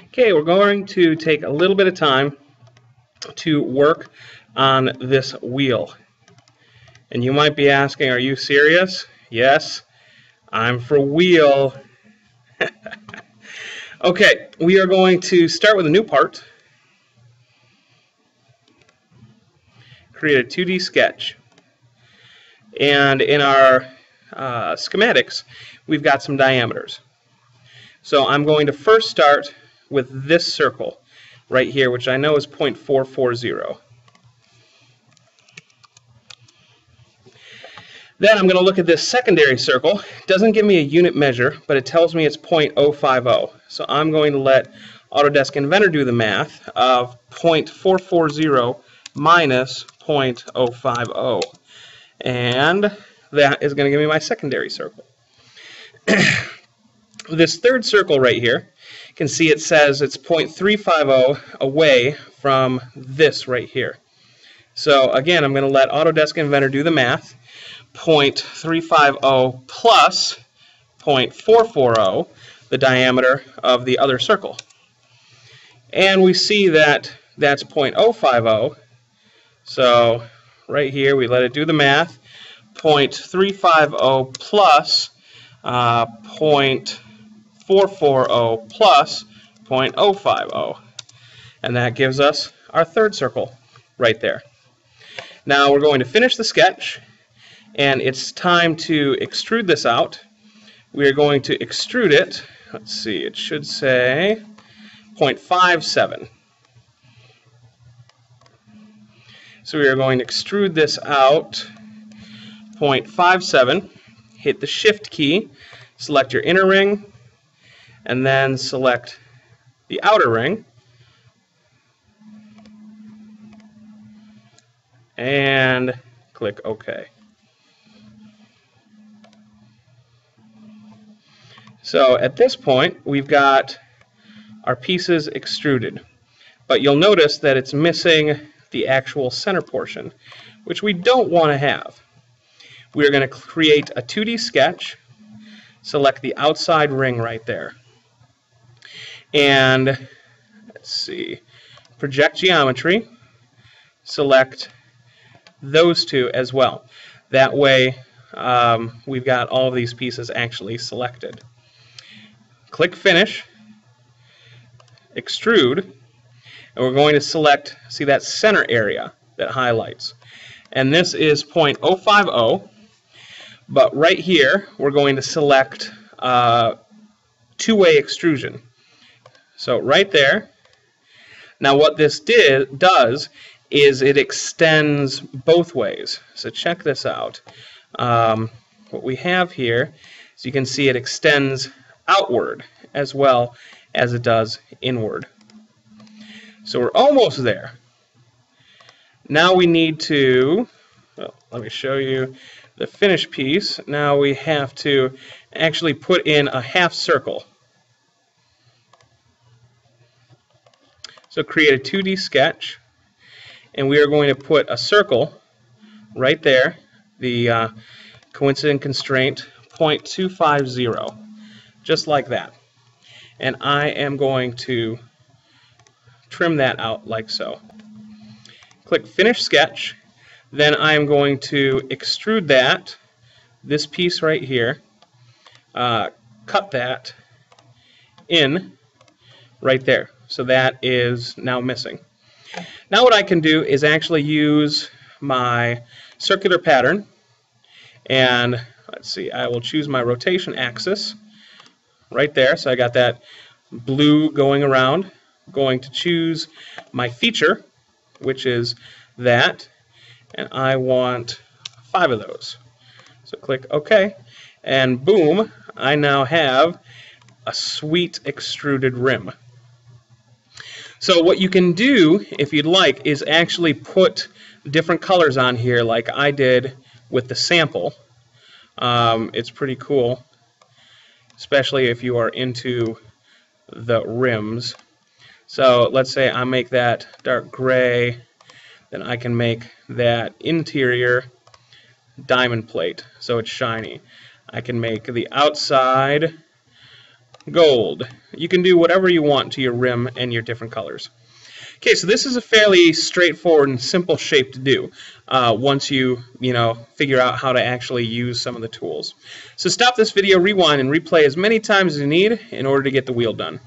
Okay, we're going to take a little bit of time to work on this wheel. And you might be asking, are you serious? Yes, I'm for wheel. Okay, we are going to start with a new part. Create a 2D sketch. And in our schematics, we've got some diameters. So I'm going to first start with this circle right here, which I know is 0.440. Then I'm going to look at this secondary circle. It doesn't give me a unit measure, but it tells me it's 0.050. So I'm going to let Autodesk Inventor do the math of 0.440 minus 0.050. And that is going to give me my secondary circle. This third circle right here, you can see it says it's 0.350 away from this right here. So again, I'm going to let Autodesk Inventor do the math. 0.350 plus 0.440, the diameter of the other circle. And we see that that's 0.050. So right here, we let it do the math. 0.350 plus 0.440 plus 0.050. And that gives us our third circle right there. Now we're going to finish the sketch, and it's time to extrude this out. We are going to extrude it. Let's see, it should say 0.57. So we are going to extrude this out 0.57. Hit the Shift key, select your inner ring, and then select the outer ring. And click OK. So at this point, we've got our pieces extruded. But you'll notice that it's missing the actual center portion, which we don't want to have. We are going to create a 2D sketch, select the outside ring right there. And let's see, project geometry, select those two as well. That way we've got all of these pieces actually selected. Click Finish, Extrude, and we're going to select, see that center area that highlights. And this is 0.050, but right here we're going to select two-way extrusion. So right there. Now what this does is it extends both ways. So check this out. What we have here is you can see it extends outward as well as it does inward. So we're almost there. Now we need to, well, let me show you the finished piece. Now we have to actually put in a half circle. So create a 2D sketch, and we are going to put a circle right there, the coincident constraint 0.250, just like that. And I am going to trim that out like so. Click Finish Sketch. Then I am going to extrude that, this piece right here, cut that in right there. So that is now missing. Now what I can do is actually use my circular pattern, and let's see, I will choose my rotation axis right there. So I got that blue going around. I'm going to choose my feature, which is that, and I want 5 of those. So click OK, and boom, I now have a sweet extruded rim. So what you can do, if you'd like, is actually put different colors on here like I did with the sample. It's pretty cool, especially if you are into the rims. So let's say I make that dark gray, then I can make that interior diamond plate so it's shiny. I can make the outside gold. You can do whatever you want to your rim and your different colors. Okay, so this is a fairly straightforward and simple shape to do once you figure out how to actually use some of the tools. So stop this video, rewind, and replay as many times as you need in order to get the wheel done.